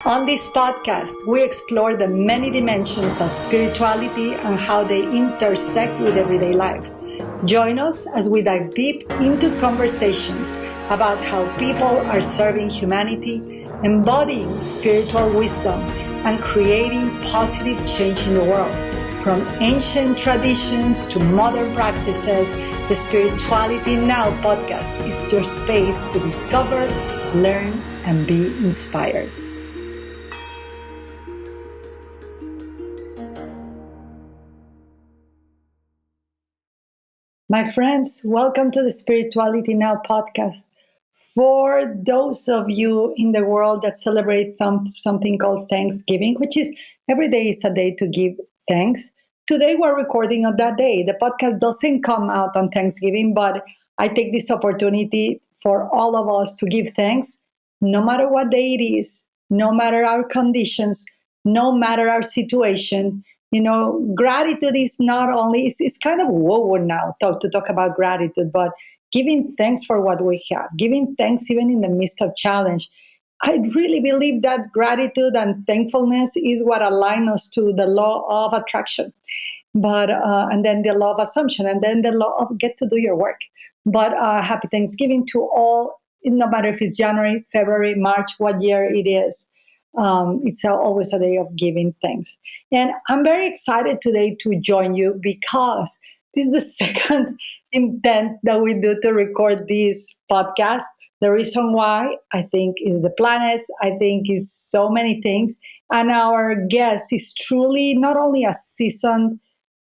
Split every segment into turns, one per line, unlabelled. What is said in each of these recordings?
On this podcast, we explore the many dimensions of spirituality and how they intersect with everyday life. Join us as we dive deep into conversations about how people are serving humanity, embodying spiritual wisdom, and creating positive change in the world. From ancient traditions to modern practices, the Spirituality Now podcast is your space to discover, learn, and be inspired. My friends, welcome to the Spirituality Now podcast. For those of you in the world that celebrate something called Thanksgiving, which is every day is a day to give thanks, today we're recording on that day. The podcast doesn't come out on Thanksgiving, but I take this opportunity for all of us to give thanks, no matter what day it is, no matter our conditions, no matter our situation. You know, gratitude is not only, it's kind of woo now to talk about gratitude, but giving thanks for what we have, giving thanks even in the midst of challenge. I really believe that gratitude and thankfulness is what align us to the law of attraction, but and then the law of assumption, and then the law of get to do your work. But happy Thanksgiving to all, no matter if it's January, February, March, what year it is. It's always a day of giving thanks. And I'm very excited today to join you because this is the second intent that we do to record this podcast. The reason why, I think, is the planets. I think is so many things. And our guest is truly not only a seasoned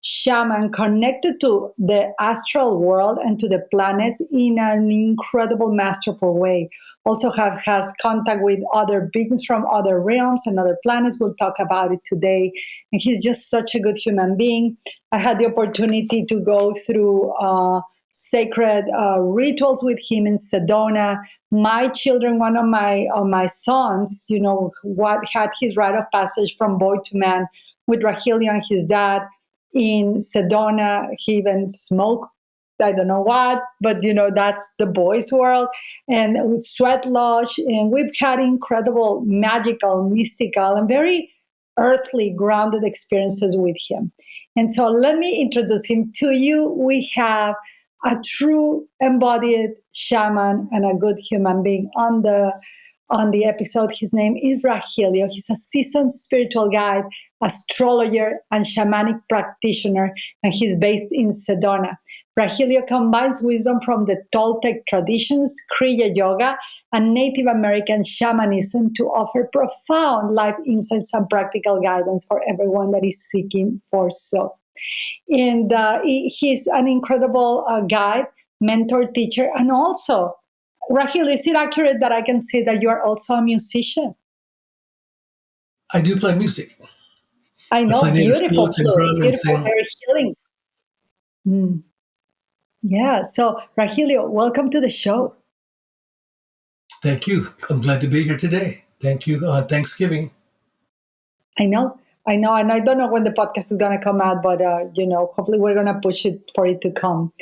shaman connected to the astral world and to the planets in an incredible, masterful way. Also has contact with other beings from other realms and other planets. We'll talk about it today. And he's just such a good human being. I had the opportunity to go through sacred rituals with him in Sedona. My children, one of my sons, what had his rite of passage from boy to man with Rahelio and his dad in Sedona. He even smoked, I don't know what, but that's the boys' world, and sweat lodge. And we've had incredible, magical, mystical, and very earthly, grounded experiences with him. And so let me introduce him to you. We have a true embodied shaman and a good human being on the episode. His name is Rahelio. He's a seasoned spiritual guide, astrologer, and shamanic practitioner, and he's based in Sedona. Rahelio combines wisdom from the Toltec traditions, Kriya Yoga, and Native American shamanism to offer profound life insights and practical guidance for everyone that is seeking for so. And he's an incredible guide, mentor, teacher, and also, Rahelio, is it accurate that I can say that you are also a musician?
I do play music.
I know, beautiful flute, beautiful, very healing. Yeah, so Rahelio, welcome to the show.
Thank you. I'm glad to be here today. Thank you on Thanksgiving.
I know, and I don't know when the podcast is going to come out, but hopefully we're going to push it for it to come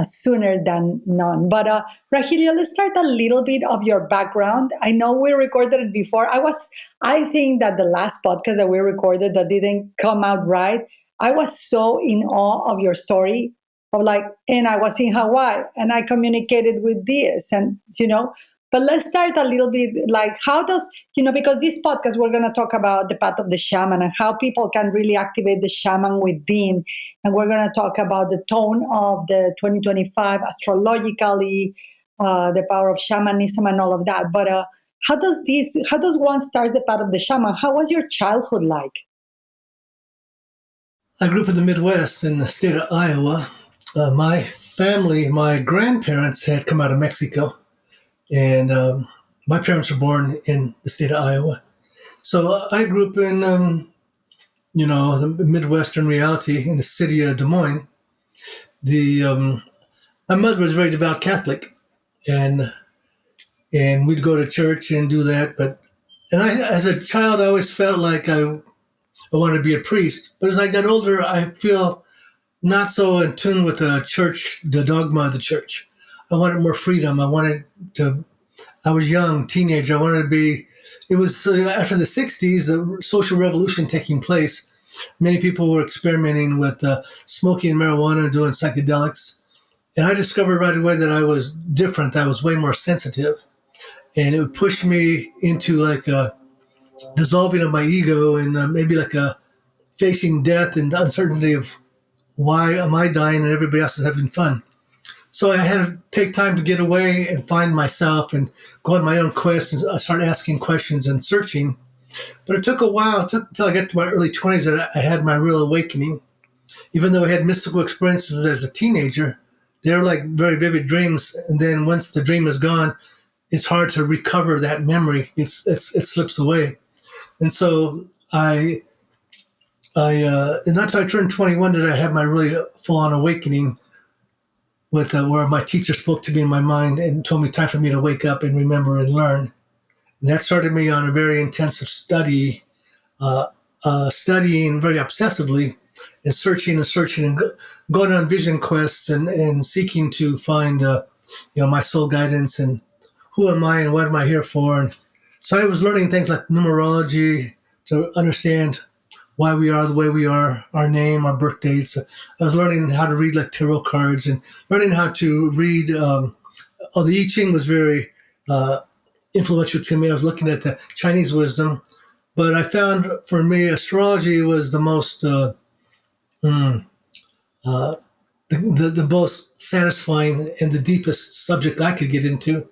sooner than none. But Rahelio, let's start a little bit of your background. I know we recorded it before. I think that the last podcast that we recorded that didn't come out right, I was so in awe of your story and I was in Hawaii and I communicated with this but let's start a little bit how does, because this podcast, we're going to talk about the path of the shaman and how people can really activate the shaman within. And we're going to talk about the tone of the 2025 astrologically, the power of shamanism and all of that. But how does one start the path of the shaman? How was your childhood like?
I grew up in the Midwest in the state of Iowa. My family, my grandparents had come out of Mexico. And my parents were born in the state of Iowa. So I grew up in, the Midwestern reality in the city of Des Moines. My mother was a very devout Catholic, and we'd go to church and do that. And as a child, I always felt like I wanted to be a priest. But as I got older, I feel not so in tune with the church, the dogma of the church. I wanted more freedom. I was young, teenager. I wanted to be It was after the 60s, the social revolution taking place. Many people were experimenting with smoking marijuana, doing psychedelics. And I discovered right away that I was different. I was way more sensitive. And it would push me into like a dissolving of my ego and maybe like a facing death and the uncertainty of why am I dying and everybody else is having fun. So I had to take time to get away and find myself and go on my own quest and start asking questions and searching. But it took a while. It took until I got to my early 20s that I had my real awakening. Even though I had mystical experiences as a teenager, they were like very vivid dreams. And then once the dream is gone, it's hard to recover that memory. It slips away. And so not until I turned 21 did I have my really full-on awakening with where my teacher spoke to me in my mind and told me time for me to wake up and remember and learn. And that started me on a very intensive study, studying very obsessively and searching and going on vision quests and seeking to find, my soul guidance and who am I and what am I here for. And so I was learning things like numerology to understand why we are the way we are, our name, our birth dates. I was learning how to read like tarot cards and learning how to read. The I Ching was very influential to me. I was looking at the Chinese wisdom, but I found for me astrology was the most the most satisfying and the deepest subject I could get into.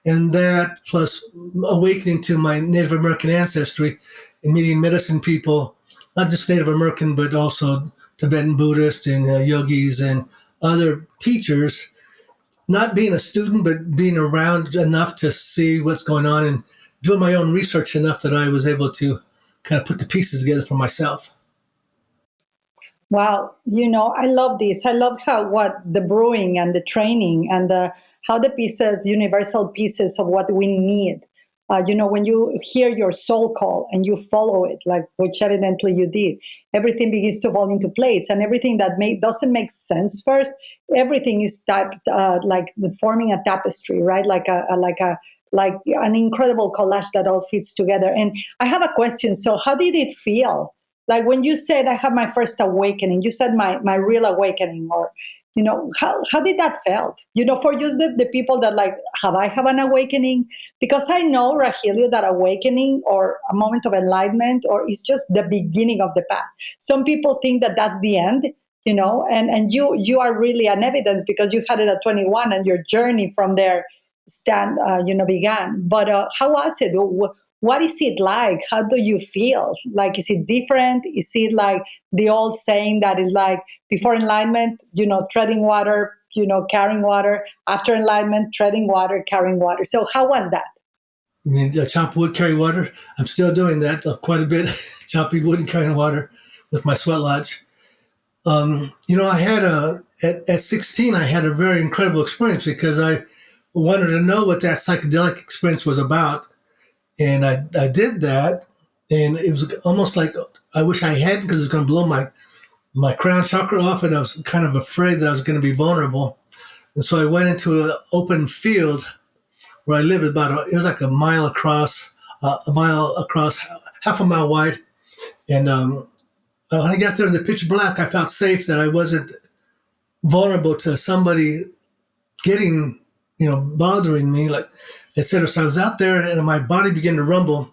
And that plus awakening to my Native American ancestry and meeting medicine people, not just Native American, but also Tibetan Buddhist and yogis and other teachers, not being a student, but being around enough to see what's going on and doing my own research enough that I was able to kind of put the pieces together for myself.
Wow, I love this. I love how what the brewing and the training and how the pieces, universal pieces of what we need. When you hear your soul call and you follow it, like which evidently you did, everything begins to fall into place, and everything that doesn't make sense first, everything is typed like forming a tapestry, right? Like an incredible collage that all fits together. And I have a question. So, how did it feel? Like when you said I have my first awakening, you said my real awakening, or how did that felt? For just the people that like, have an awakening? Because I know, Rahelio, that awakening or a moment of enlightenment or is just the beginning of the path. Some people think that that's the end, and you are really an evidence because you had it at 21 and your journey from there began. But how was it? What is it like? How do you feel? Like, is it different? Is it like the old saying that is like before enlightenment, treading water, carrying water, after enlightenment, treading water, carrying water. So how was that?
I mean, chop wood, carry water. I'm still doing that quite a bit, chopping wood and carrying water with my sweat lodge. I had at 16, I had a very incredible experience because I wanted to know what that psychedelic experience was about. And I did that, and it was almost like I wish I hadn't because it was going to blow my crown chakra off, and I was kind of afraid that I was going to be vulnerable. And so I went into an open field where I lived it was like a mile across, half a mile wide. And when I got there in the pitch black, I felt safe that I wasn't vulnerable to somebody getting, bothering me. Like I said, so I was out there and my body began to rumble.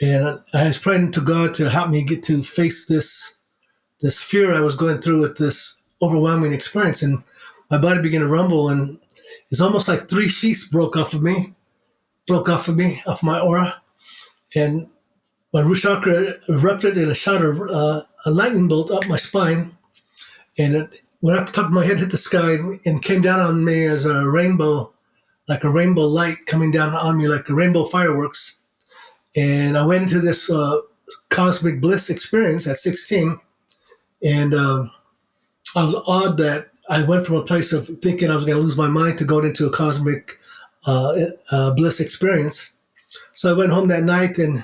And I was praying to God to help me get to face this fear I was going through with this overwhelming experience. And my body began to rumble, and it's almost like 3 sheets broke off of me, off my aura. And my root chakra erupted in a shot of a lightning bolt up my spine. And it went out the top of my head, hit the sky, and came down on me as a rainbow, like a rainbow light coming down on me like a rainbow fireworks. And I went into this cosmic bliss experience at 16. And I was awed that I went from a place of thinking I was going to lose my mind to going into a cosmic bliss experience. So I went home that night and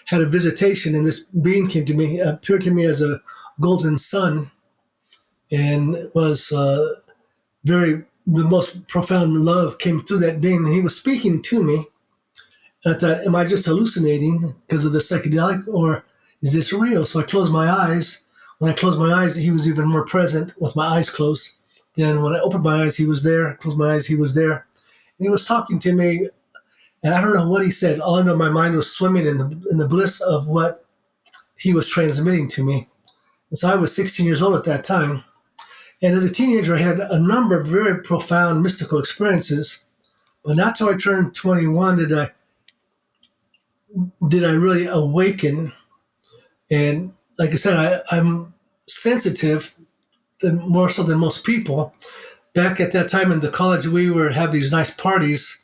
had a visitation, and this being came to me, appeared to me as a golden sun, and was the most profound love came through that being. And he was speaking to me, I thought, am I just hallucinating because of the psychedelic, or is this real? So I closed my eyes. When I closed my eyes, he was even more present with my eyes closed. Then when I opened my eyes, he was there. Closed my eyes, he was there. And he was talking to me, and I don't know what he said. All I know, my mind was swimming in the bliss of what he was transmitting to me. And so I was 16 years old at that time. And as a teenager, I had a number of very profound mystical experiences. But not till I turned 21 did I really awaken. And like I said, I'm sensitive more so than most people. Back at that time in the college, we were have these nice parties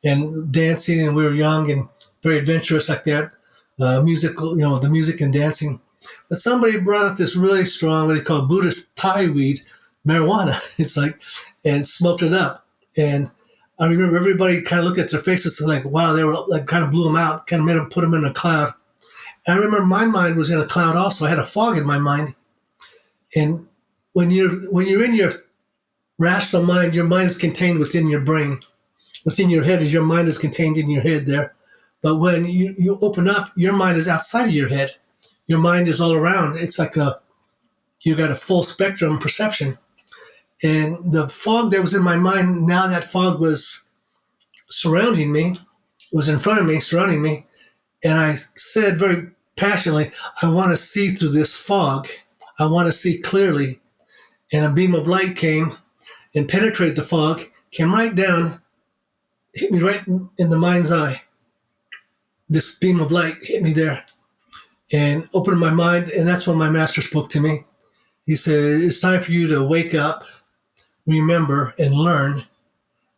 and dancing, and we were young and very adventurous like that. Musical, the music and dancing. But somebody brought up this really strong, what they call Buddhist Thai weed, marijuana. It's like, and smoked it up. And I remember everybody kind of looked at their faces and like, wow, they were like kind of blew them out, kind of made them put them in a cloud. And I remember my mind was in a cloud also. I had a fog in my mind. And when you're in your rational mind, your mind is contained within your brain. Within your head is your mind is contained in your head there. But when you open up, your mind is outside of your head. Your mind is all around. It's like you got a full spectrum perception. And the fog that was in my mind, now that fog was surrounding me, was in front of me, surrounding me. And I said very passionately, I want to see through this fog. I want to see clearly. And a beam of light came and penetrated the fog, came right down, hit me right in the mind's eye. This beam of light hit me there and opened my mind. And that's when my master spoke to me. He said, it's time for you to wake up, remember, and learn.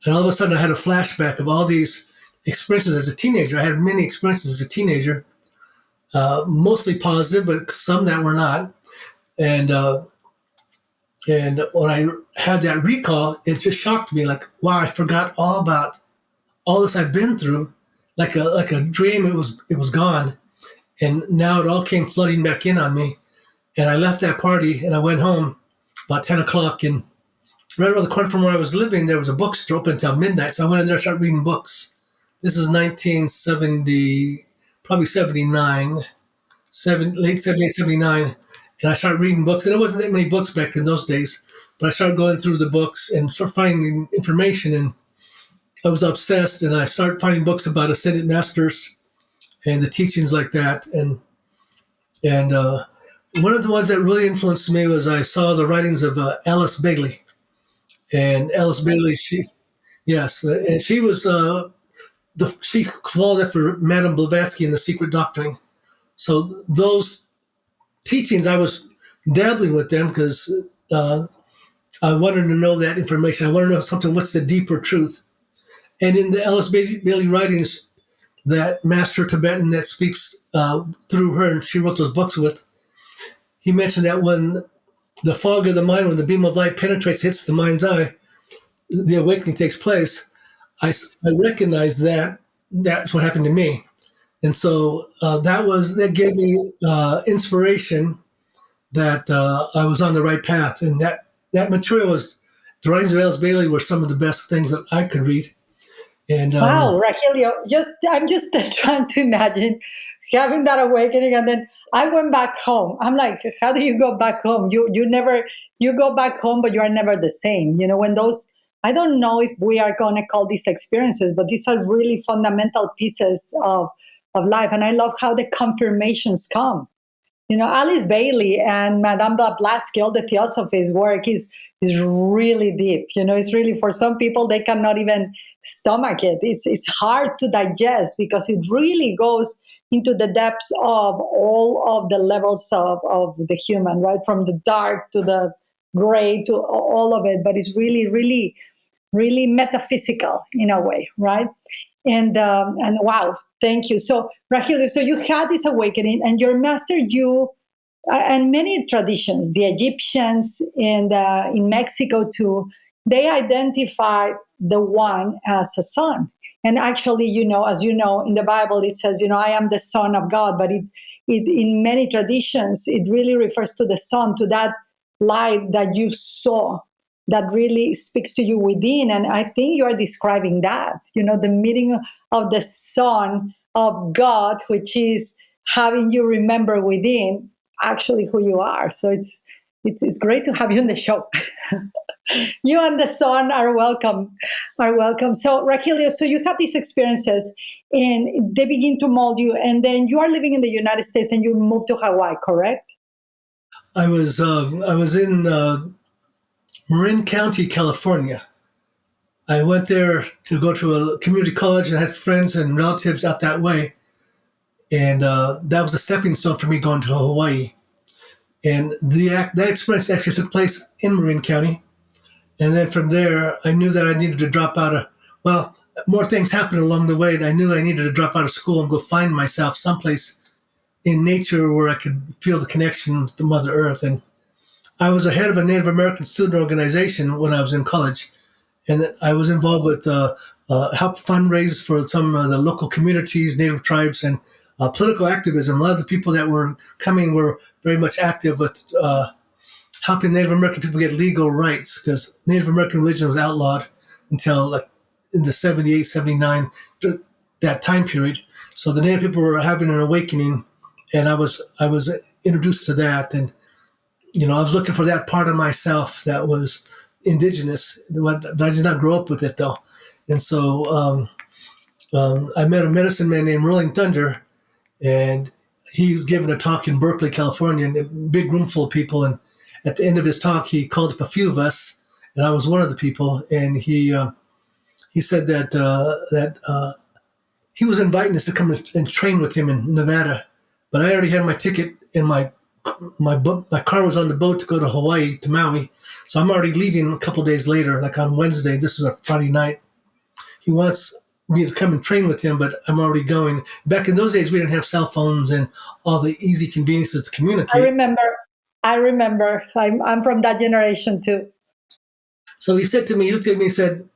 And all of a sudden I had a flashback of all these experiences as a teenager. I had many experiences as a teenager, mostly positive, but some that were not. And when I had that recall, it just shocked me. Like, wow, I forgot all about all this I've been through. Like a dream, it was gone, and now it all came flooding back in on me. And I left that party and I went home about 10 o'clock. And right around the corner from where I was living, there was a bookstore open until midnight. So I went in there and started reading books. This is 1970, probably 79, late 78, 79. And I started reading books. And there wasn't that many books back in those days. But I started going through the books and started finding information. And I was obsessed. And I started finding books about ascended masters and the teachings like that. And one of the ones that really influenced me was I saw the writings of Alice Bailey. And Alice Bailey, and she was she called it for Madame Blavatsky and the Secret Doctrine. So those teachings, I was dabbling with them because I wanted to know that information. I wanted to know something. What's the deeper truth? And in the Alice Bailey writings, that master Tibetan that speaks through her, and she wrote those books with, he mentioned that when the fog of the mind, when the beam of light penetrates, hits the mind's eye, the awakening takes place. I recognize that that's what happened to me. And so that gave me inspiration that I was on the right path. And that material the writings of Alice Bailey were some of the best things that I could read. And
Wow, Rahelio, I'm just trying to imagine having that awakening, and then I went back home. I'm like, how do you go back home? You go back home, but you are never the same. When those, I don't know if we are gonna call these experiences, but these are really fundamental pieces of life, and I love how the confirmations come. Alice Bailey and Madame Blavatsky, all the theosophy's work is really deep. It's really, for some people, they cannot even stomach it. It's hard to digest because it really goes into the depths of all of the levels of the human, right? From the dark to the gray to all of it. But it's really, really, really metaphysical in a way, right? And wow, thank you. So Rahel, so you had this awakening, and your master, and many traditions, the Egyptians and in Mexico too, they identify the one as a son. And actually, as you know, in the Bible it says, I am the son of God. But it in many traditions it really refers to the son, to that light that you saw that really speaks to you within. And I think you are describing that, the meeting of the Son of God, which is having you remember within actually who you are. So it's great to have you on the show. You and the Son are welcome. Are welcome. So Rahelio, so you have these experiences and they begin to mold you, and then you are living in the United States and you moved to Hawaii, correct?
I was in Marin County, California. I went there to go to a community college and had friends and relatives out that way, and that was a stepping stone for me going to Hawaii. And that experience actually took place in Marin County. And then from there, I knew that I needed to drop out of, well, more things happened along the way. And I knew I needed to drop out of school and go find myself someplace in nature where I could feel the connection to Mother Earth. And I was the head of a Native American student organization when I was in college. And I was involved with help fundraise for some of the local communities, Native tribes, and political activism. A lot of the people that were coming were very much active with helping Native American people get legal rights, because Native American religion was outlawed until like in the 78, 79, that time period. So the Native people were having an awakening, and I was introduced to that. And, I was looking for that part of myself that was indigenous. I did not grow up with it, though. And so I met a medicine man named Rolling Thunder, and he was giving a talk in Berkeley, California, and a big room full of people. And at the end of his talk, he called up a few of us, and I was one of the people. And he said that he was inviting us to come and train with him in Nevada, but I already had my ticket, and my car was on the boat to go to Hawaii, to Maui. So I'm already leaving a couple days later, like on Wednesday. This is a Friday night. He wants me to come and train with him, but I'm already going. Back in those days, we didn't have cell phones and all the easy conveniences to communicate.
I remember. I'm from that generation too.
So he said to me, he looked at me and said,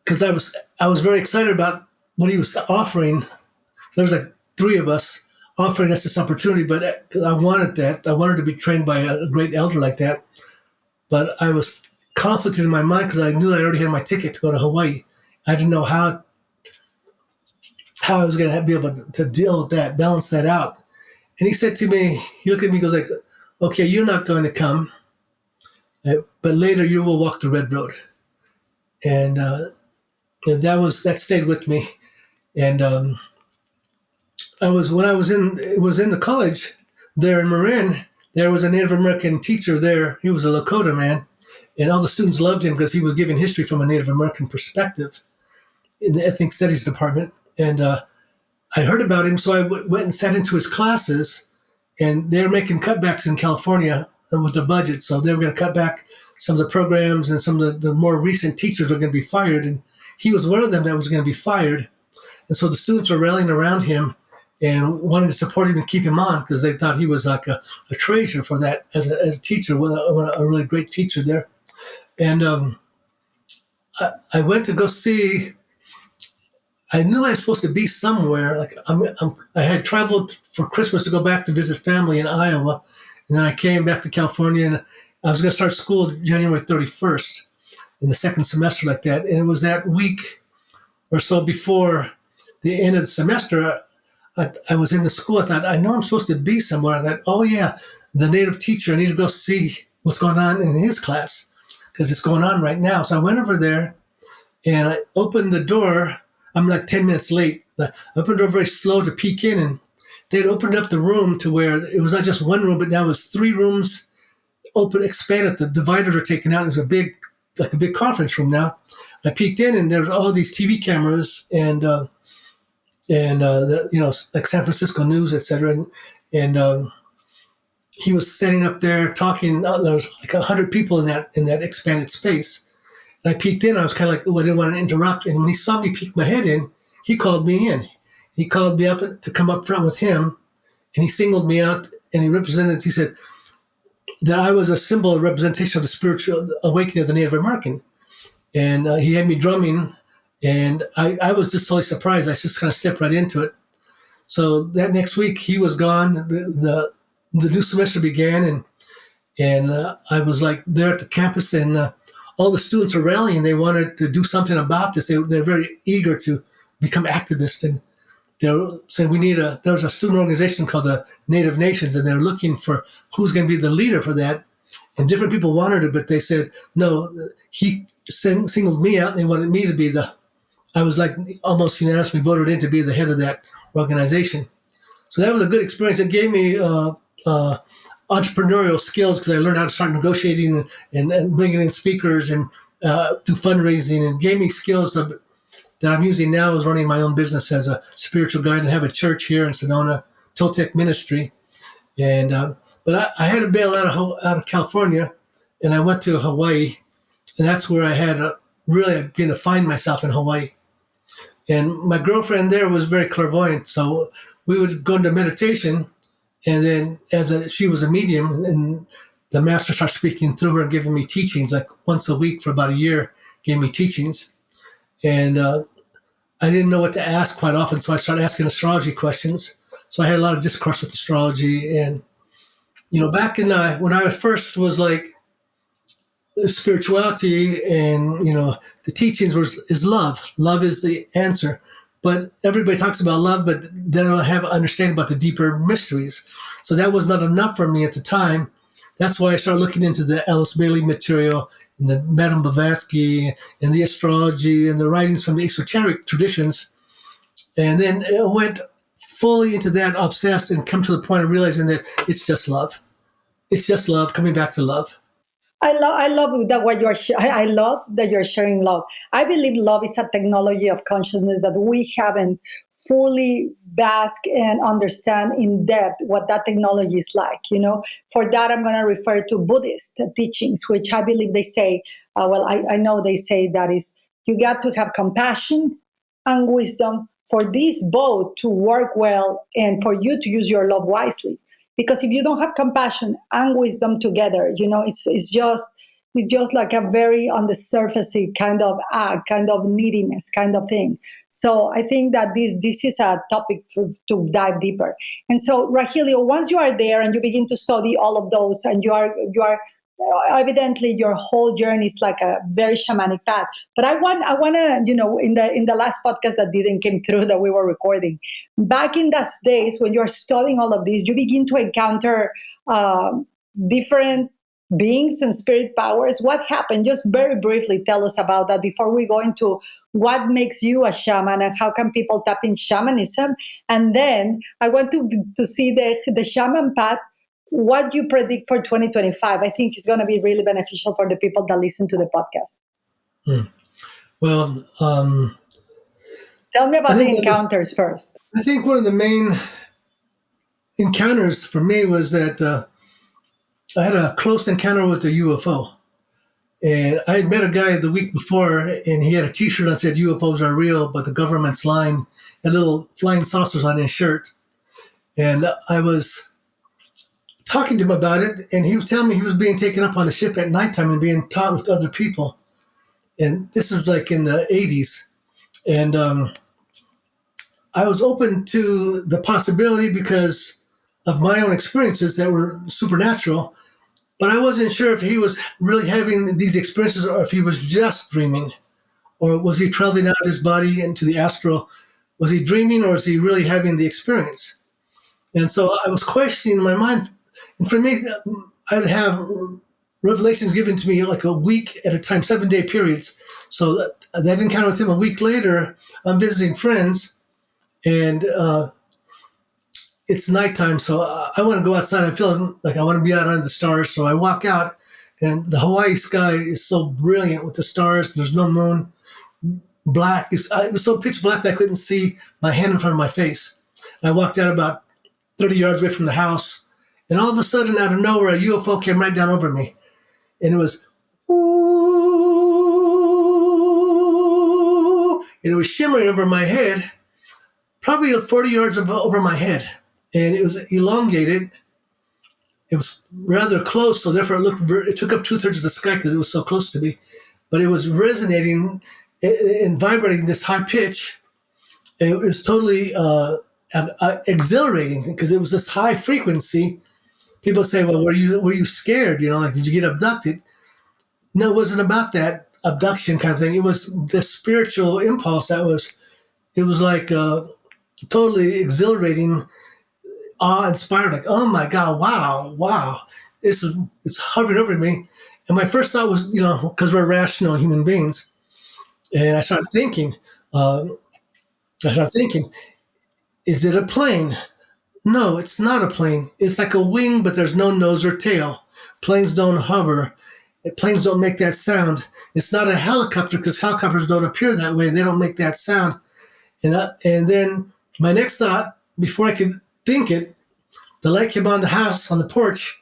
because I was very excited about what he was offering. There was like three of us offering us this opportunity, but I wanted that. I wanted to be trained by a great elder like that. But I was conflicted in my mind because I knew I already had my ticket to go to Hawaii. I didn't know how I was going to be able to deal with that, balance that out. And he said to me, he looked at me, he goes like, okay, you're not going to come, but later you will walk the red road. And that stayed with me. And when I was in the college there in Marin, there was a Native American teacher there. He was a Lakota man, and all the students loved him because he was giving history from a Native American perspective in the ethnic studies department. And I heard about him, so I went and sat into his classes, and they were making cutbacks in California with the budget. So they were going to cut back some of the programs, and some of the more recent teachers were going to be fired. And he was one of them that was going to be fired. And so the students were rallying around him and wanted to support him and keep him on because they thought he was like a treasure for that as a teacher, a really great teacher there. And I went to go see. I knew I was supposed to be somewhere. Like I had traveled for Christmas to go back to visit family in Iowa, and then I came back to California, and I was going to start school January 31st in the second semester like that. And it was that week or so before the end of the semester, I was in the school. I thought, I know I'm supposed to be somewhere. I thought, oh yeah, the native teacher, I need to go see what's going on in his class because it's going on right now. So I went over there and I opened the door. I'm like 10 minutes late. I opened the door very slow to peek in, and they had opened up the room to where it was not just one room, but now it was three rooms open, expanded. The dividers were taken out. It was a big conference room now. I peeked in, and there was all these TV cameras and like San Francisco News, etc. And he was standing up there talking. There was like 100 people in that expanded space. And I peeked in. I was kind of like, oh, I didn't want to interrupt. And when he saw me peek my head in, he called me in. He called me up to come up front with him, and he singled me out. And he said that I was a symbol, a representation of the spiritual awakening of the Native American. And he had me drumming. And I was just totally surprised. I just kind of stepped right into it. So that next week he was gone. The new semester began, And I was like there at the campus, and all the students are rallying. They wanted to do something about this. They're very eager to become activists, and they're saying there's a student organization called the Native Nations, and they're looking for who's going to be the leader for that. And different people wanted it, but they said, no, he singled me out, and they wanted me to be I was like almost unanimously voted in to be the head of that organization. So that was a good experience. It gave me entrepreneurial skills because I learned how to start negotiating and bringing in speakers and do fundraising, and gave me skills that I'm using now as running my own business as a spiritual guide and have a church here in Sedona, Toltec ministry. And but I had to bail out of California, and I went to Hawaii, and that's where I had really begun to find myself in Hawaii. And my girlfriend there was very clairvoyant, so we would go into meditation, and then she was a medium, and the master started speaking through her and giving me teachings, like once a week for about a year, gave me teachings. And I didn't know what to ask quite often, so I started asking astrology questions. So I had a lot of discourse with astrology. And, back in when I first was like, spirituality and, the teachings is love. Love is the answer. But everybody talks about love, but they don't have understanding about the deeper mysteries. So that was not enough for me at the time. That's why I started looking into the Alice Bailey material and the Madame Blavatsky and the astrology and the writings from the esoteric traditions. And then it went fully into that, obsessed, and come to the point of realizing that it's just love. It's just love, coming back to love.
I love that what I love that you're sharing love. I believe love is a technology of consciousness that we haven't fully bask and understand in depth what that technology is like. For that, I'm going to refer to Buddhist teachings, which I believe they say, I know they say that is you got to have compassion and wisdom for these both to work well and for you to use your love wisely. Because if you don't have compassion and wisdom together, it's just like a very on the surfacey kind of act, kind of neediness, kind of thing. So I think that this is a topic to dive deeper. And so, Rahelio, once you are there and you begin to study all of those, and you are evidently your whole journey is like a very shamanic path. But I want to, in the last podcast that didn't came through that we were recording, back in that days when you're studying all of this, you begin to encounter different beings and spirit powers. What happened? Just very briefly tell us about that before we go into what makes you a shaman and how can people tap in shamanism. And then I want to see the shaman path. What you predict for 2025, I think is going to be really beneficial for the people that listen to the podcast.
Well,
tell me about the encounters first.
I think one of the main encounters for me was that I had a close encounter with a UFO. And I had met a guy the week before, and he had a T-shirt that said UFOs are real, but the government's lying, and little flying saucers on his shirt. And I was talking to him about it, and he was telling me he was being taken up on a ship at nighttime and being taught with other people. And this is like in the 80s. And I was open to the possibility because of my own experiences that were supernatural, but I wasn't sure if he was really having these experiences or if he was just dreaming, or was he traveling out of his body into the astral? Was he dreaming, or is he really having the experience? And so I was questioning in my mind. And for me, I'd have revelations given to me like a week at a time, 7-day periods. So that encounter with him, a week later, I'm visiting friends, and it's nighttime, so I want to go outside. I'm feeling like I want to be out under the stars. So I walk out, and the Hawaii sky is so brilliant with the stars. There's no moon. Black. It was so pitch black that I couldn't see my hand in front of my face. And I walked out about 30 yards away from the house, and all of a sudden, out of nowhere, a UFO came right down over me. And it was, ooh, and it was shimmering over my head, probably 40 yards over my head. And it was elongated. It was rather close, so therefore it took up 2/3 of the sky because it was so close to me. But it was resonating and vibrating this high pitch. It was totally exhilarating because it was this high frequency People say, well, were you scared? Like, did you get abducted? No, it wasn't about that abduction kind of thing. It was the spiritual impulse it was like totally exhilarating, awe-inspired, like, oh my God, wow, wow. It's hovering over me. And my first thought was, because we're rational human beings, and uh, I started thinking, is it a plane? No, it's not a plane. It's like a wing, but there's no nose or tail. Planes don't hover. Planes don't make that sound. It's not a helicopter because helicopters don't appear that way. They don't make that sound. And then my next thought, before I could think it, the light came on the house, on the porch,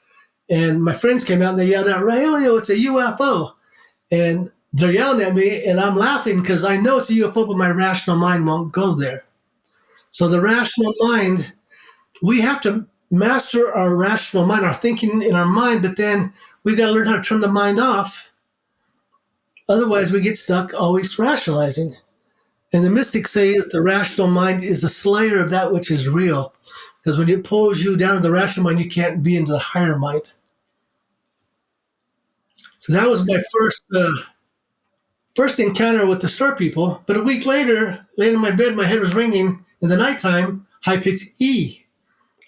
and my friends came out and they yelled out, Rahelio, it's a UFO. And they're yelling at me, and I'm laughing because I know it's a UFO, but my rational mind won't go there. So the rational mind, we have to master our rational mind, our thinking in our mind, but then we got to learn how to turn the mind off. Otherwise, we get stuck always rationalizing. And the mystics say that the rational mind is the slayer of that which is real. Because when it pulls you down to the rational mind, you can't be into the higher mind. So that was my first encounter with the store people. But a week later, laying in my bed, my head was ringing in the nighttime, high pitched E.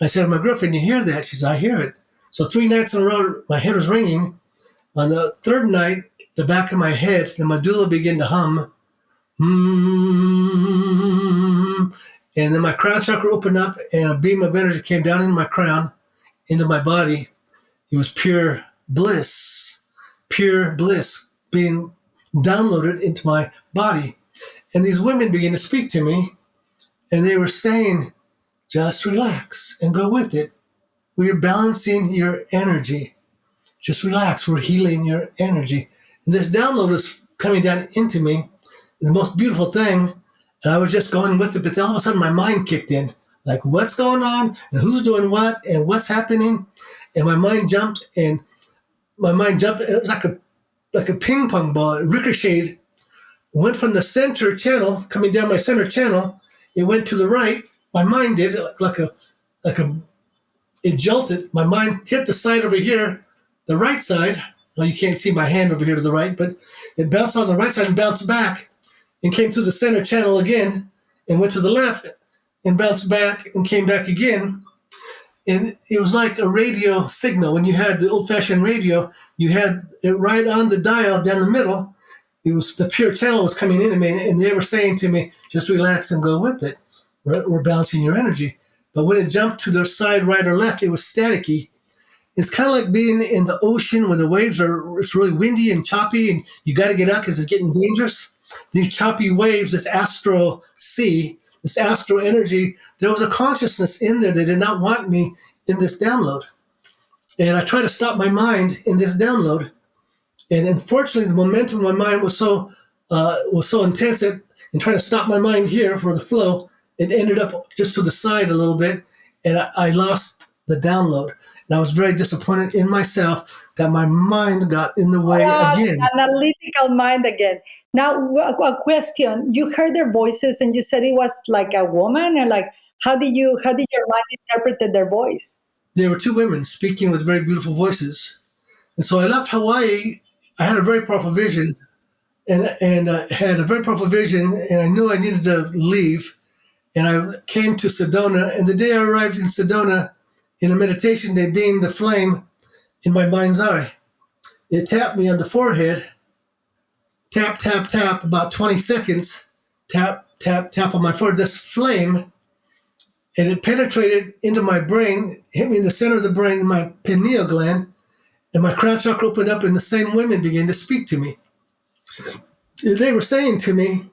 I said to my girlfriend, you hear that? She said, I hear it. So 3 nights in a row, my head was ringing. On the third night, the back of my head, the medulla began to hum. Mm, and then my crown chakra opened up and a beam of energy came down in my crown, into my body. It was pure bliss being downloaded into my body. And these women began to speak to me and they were saying, just relax and go with it. We're balancing your energy. Just relax. We're healing your energy. And this download was coming down into me, the most beautiful thing. And I was just going with it. But then all of a sudden, my mind kicked in. Like, what's going on? And who's doing what? And what's happening? And my mind jumped. And it was like a ping pong ball. It ricocheted. Went from the center channel, coming down my center channel. It went to the right. My mind did it jolted. My mind hit the side over here, the right side. Well, you can't see my hand over here to the right, but it bounced on the right side and bounced back and came through the center channel again and went to the left and bounced back and came back again. And it was like a radio signal. When you had the old-fashioned radio, you had it right on the dial down the middle. It was the pure channel was coming into me, and they were saying to me, just relax and go with it. We're balancing your energy. But when it jumped to the side, right or left, it was staticky. It's kind of like being in the ocean where the waves it's really windy and choppy, and you got to get out because it's getting dangerous. These choppy waves, this astral sea, this astral energy, there was a consciousness in there that did not want me in this download. And I tried to stop my mind in this download. And unfortunately, the momentum of my mind was so intense that in trying to stop my mind here for the flow, it ended up just to the side a little bit, and I lost the download. And I was very disappointed in myself that my mind got in the way again.
Analytical mind again. Now, a question. You heard their voices and you said it was like a woman, and like, how did your mind interpret their voice?
There were 2 women speaking with very beautiful voices. And so I left Hawaii. I had a very powerful vision and had a very powerful vision, and I knew I needed to leave. And I came to Sedona, and the day I arrived in Sedona, in a meditation, they beamed a flame in my mind's eye. It tapped me on the forehead, tap, tap, tap, about 20 seconds, tap, tap, tap on my forehead, this flame, and it penetrated into my brain, hit me in the center of the brain, my pineal gland, and my crown chakra opened up, and the same women began to speak to me. They were saying to me,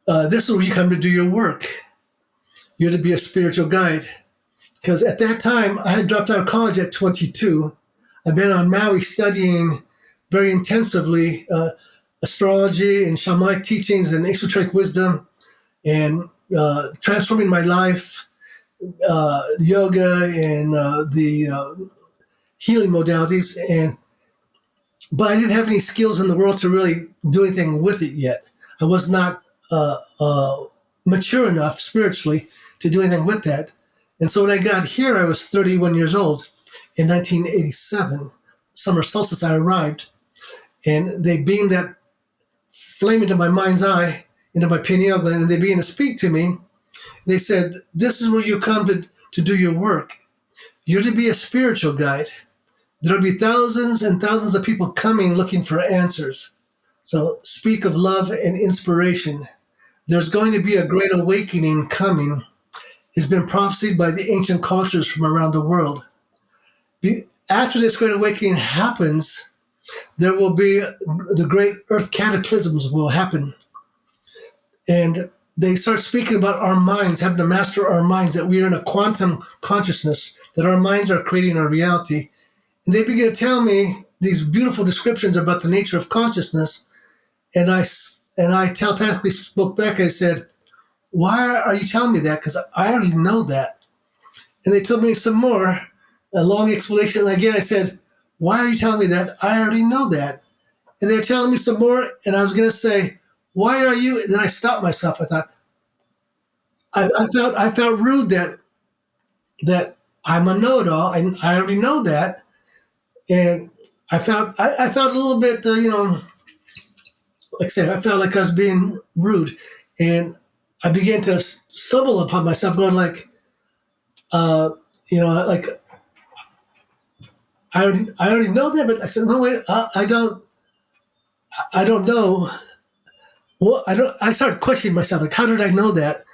this is where you come to do your work. You're to be a spiritual guide. Because at that time, I had dropped out of college at 22. I've been on Maui studying very intensively astrology and shamanic teachings and esoteric wisdom and transforming my life, yoga and the healing modalities. But I didn't have any skills in the world to really do anything with it yet. I was not mature enough spiritually to do anything with that. And so when I got here, I was 31 years old. In 1987, summer solstice, I arrived, and they beamed that flame into my mind's eye, into my pineal gland, and they began to speak to me. They said, "This is where you come to do your work. You're to be a spiritual guide. There'll be thousands and thousands of people coming looking for answers. So speak of love and inspiration. There's going to be a great awakening coming. It's been prophesied by the ancient cultures from around the world. After this great awakening happens, there will be the great earth cataclysms will happen." And they start speaking about our minds, having to master our minds, that we are in a quantum consciousness, that our minds are creating our reality. And they begin to tell me these beautiful descriptions about the nature of consciousness. And I telepathically spoke back. I said, "Why are you telling me that? Because I already know that." And they told me some more, a long explanation. And again, I said, "Why are you telling me that? I already know that." And they're telling me some more. And I was going to say, "Why are you?" And then I stopped myself. I thought, I felt rude that I'm a know-it-all. I already know that. And I felt a little bit, like I said, I felt like I was being rude. And I began to stumble upon myself going like, like I already know that, but I said, "No, wait, I don't know." Well, I started questioning myself, like, how did I know that?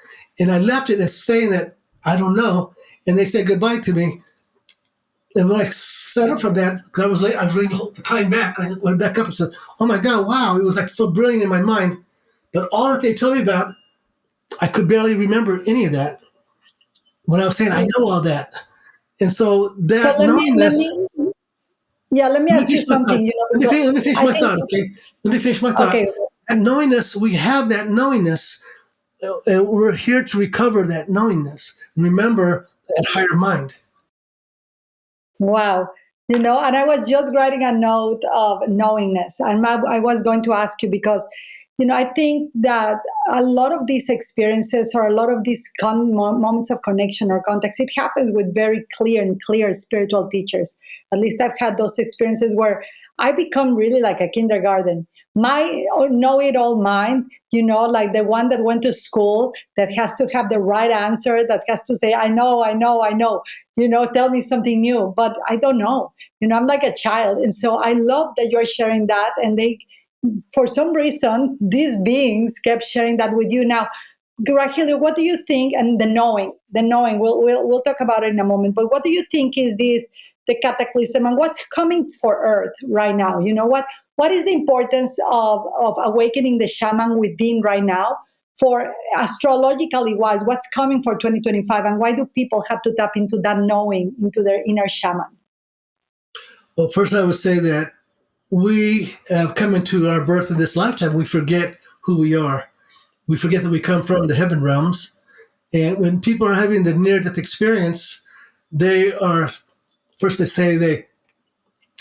And I left it as saying that I don't know. And they said goodbye to me. And when I set up from that, because I was late, I was ready to time back. I went back up and said, "Oh my God, wow." It was like so brilliant in my mind. But all that they told me about, I could barely remember any of that. When I was saying, I know all that. And so
So
that
let
knowingness,
me, yeah, let me
let me
ask you
finish my thought.
something. Because
Let me finish
I
my
think,
thought, okay? Let me finish my thought.
okay,
That knowingness, we have that knowingness. And we're here to recover that knowingness and remember that higher mind.
wow. And I was just writing a note of knowingness. And I was going to ask you because, I think that a lot of these experiences or a lot of these moments of connection or context, it happens with very clear spiritual teachers. At least I've had those experiences where I become really like a kindergarten. My know-it-all mind, like the one that went to school, that has to have the right answer, that has to say, "I know, I know, I know," tell me something new, but I don't know. I'm like a child. And so I love that you're sharing that. And for some reason, these beings kept sharing that with you. Now, Rahelio, what do you think? And the knowing, we'll talk about it in a moment. But what do you think is the cataclysm, and what's coming for Earth right now? What is the importance of awakening the shaman within right now? For astrologically wise, what's coming for 2025, and why do people have to tap into that knowing, into their inner shaman?
Well, first, I would say that we have come into our birth in this lifetime. We forget who we are. We forget that we come from the heaven realms. And when people are having the near death experience, they are, first they say,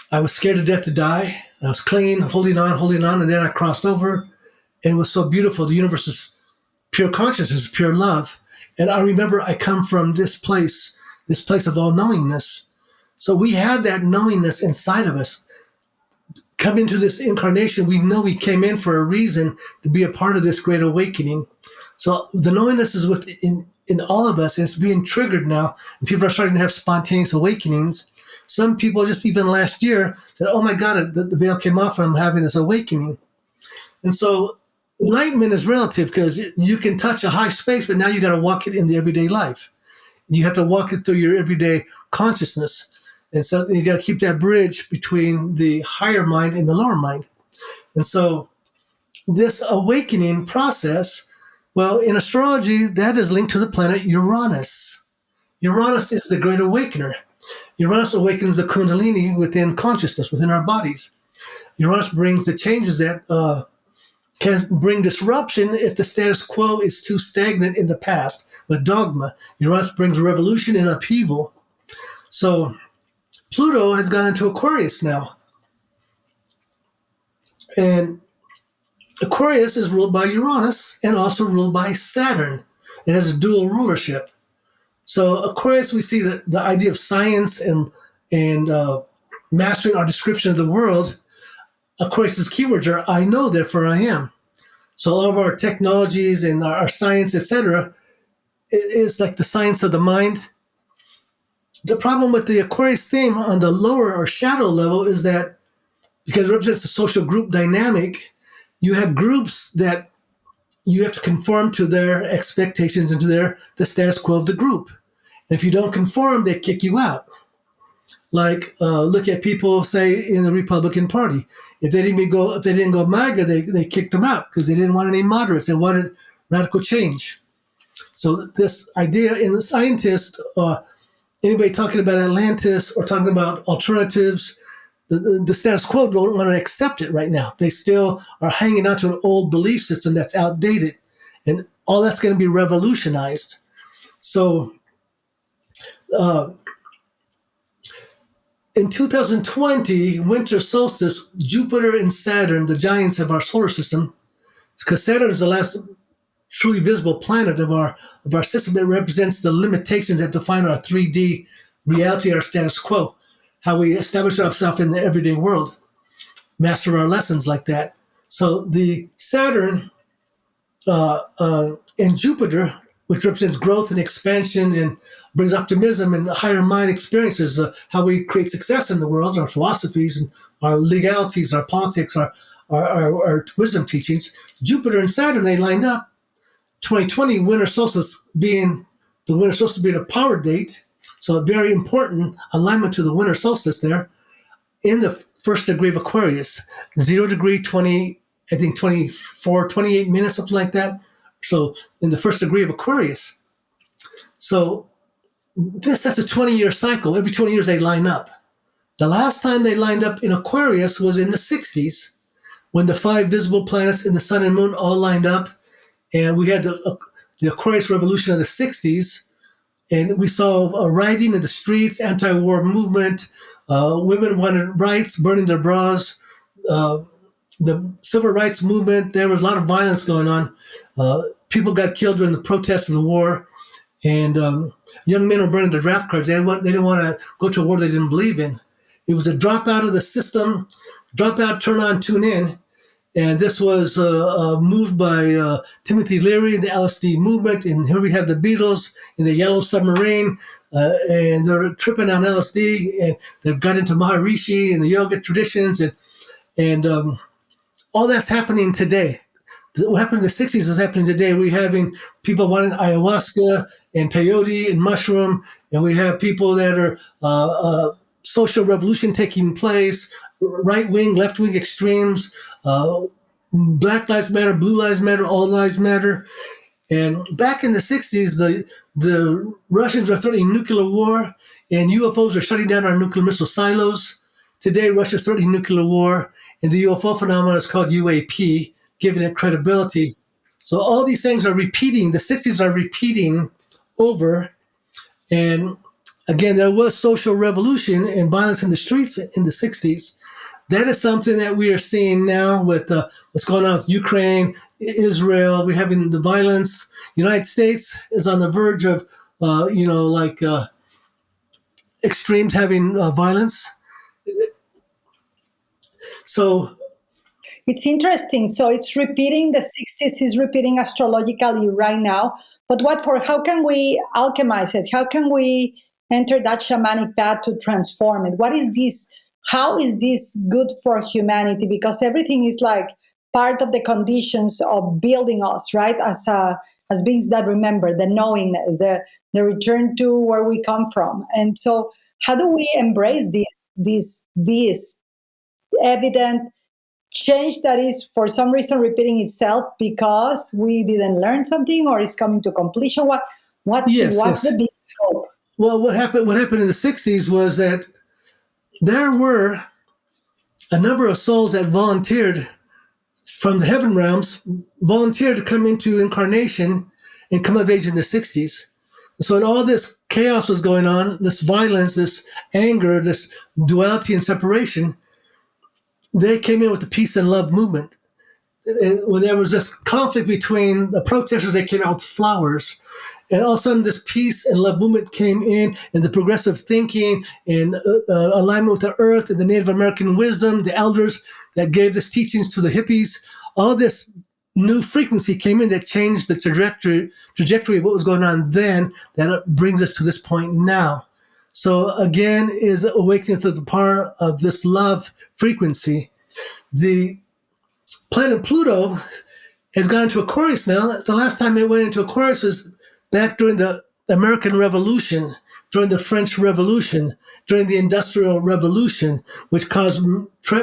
I was scared to death to die. I was clinging, holding on, and then I crossed over. And it was so beautiful. The universe is pure consciousness, pure love. And I remember I come from this place of all knowingness. So we have that knowingness inside of us. Come into this incarnation, we know we came in for a reason, to be a part of this great awakening. So the knowingness is within in all of us, and it's being triggered now, and people are starting to have spontaneous awakenings. Some people just even last year said, "Oh my God, the veil came off and I'm having this awakening." And so enlightenment is relative, because you can touch a high space, but now you got to walk it in the everyday life. You have to walk it through your everyday consciousness. And so you got to keep that bridge between the higher mind and the lower mind. And so this awakening process, well, in astrology, that is linked to the planet Uranus. Uranus is the great awakener. Uranus awakens the Kundalini within consciousness, within our bodies. Uranus brings the changes that can bring disruption if the status quo is too stagnant in the past with dogma. Uranus brings revolution and upheaval. So Pluto has gone into Aquarius now. And Aquarius is ruled by Uranus and also ruled by Saturn. It has a dual rulership. So Aquarius, we see the idea of science and mastering our description of the world. Aquarius's keywords are I know, therefore I am. So all of our technologies and our science, etc., is like the science of the mind. The problem with the Aquarius theme on the lower or shadow level is that because it represents the social group dynamic, you have groups that you have to conform to their expectations and to the status quo of the group. And if you don't conform, they kick you out. Like look at people, say, in the Republican Party. If they didn't go MAGA, they kicked them out because they didn't want any moderates. They wanted radical change. So this idea in the scientist, anybody talking about Atlantis or talking about alternatives, the status quo don't want to accept it right now. They still are hanging on to an old belief system that's outdated, and all that's going to be revolutionized. So in 2020, winter solstice, Jupiter and Saturn, the giants of our solar system, because Saturn is the last truly visible planet of our system, it represents the limitations that define our 3D reality, our status quo, how we establish ourselves in the everyday world, master our lessons like that. So the Saturn and Jupiter, which represents growth and expansion and brings optimism and higher mind experiences, how we create success in the world, our philosophies and our legalities, our politics, our wisdom teachings. Jupiter and Saturn, they lined up. 2020 winter solstice being a power date, so a very important alignment to the winter solstice there in the first degree of Aquarius, 0 degree 20, I think 24, 28 minutes, something like that. So in the first degree of Aquarius. So that's a 20-year cycle. Every 20 years they line up. The last time they lined up in Aquarius was in the 60s when the 5 visible planets in the sun and moon all lined up. And we had the Aquarius Revolution of the 60s, and we saw rioting in the streets, anti-war movement, women wanted rights, burning their bras, the civil rights movement. There was a lot of violence going on. People got killed during the protests of the war, and young men were burning their draft cards. They didn't want to go to a war they didn't believe in. It was a drop out of the system, drop out, turn on, tune in. And this was moved by Timothy Leary, the LSD movement. And here we have the Beatles in the Yellow Submarine, and they're tripping on LSD, and they've got into Maharishi and the yoga traditions, and all that's happening today. What happened in the 60s is happening today. We're having people wanting ayahuasca and peyote and mushroom, and we have people that are social revolution taking place, right wing, left wing extremes, Black Lives Matter, Blue Lives Matter, All Lives Matter. And back in the 60s, the Russians are threatening nuclear war, and UFOs are shutting down our nuclear missile silos. Today, Russia's threatening nuclear war, and the UFO phenomenon is called UAP, giving it credibility. So all these things are repeating. The 60s are repeating over. And again, there was social revolution and violence in the streets in the 60s. That is something that we are seeing now with what's going on with Ukraine, Israel. We're having the violence. The United States is on the verge of, extremes having violence. So
it's interesting. So it's repeating, the 60s is repeating astrologically right now. But how can we alchemize it? How can we enter that shamanic path to transform it? What is this? How is this good for humanity? Because everything is like part of the conditions of building us, right? As beings that remember, the knowingness, the return to where we come from. And so how do we embrace this evident change that is for some reason repeating itself because we didn't learn something or it's coming to completion? What's the big scope?
Well, what happened in the 60s was that there were a number of souls that volunteered from the heaven realms, volunteered to come into incarnation and come of age in the 60s. So when all this chaos was going on, this violence, this anger, this duality and separation, they came in with the peace and love movement. And when there was this conflict between the protesters, they came out with flowers. And all of a sudden, this peace and love movement came in, and the progressive thinking and alignment with the earth and the Native American wisdom, the elders that gave this teachings to the hippies, all this new frequency came in that changed the trajectory of what was going on then, that brings us to this point now. So again, is awakening to the power of this love frequency. The planet Pluto has gone into Aquarius now. The last time it went into Aquarius was back during the American Revolution, during the French Revolution, during the Industrial Revolution, which caused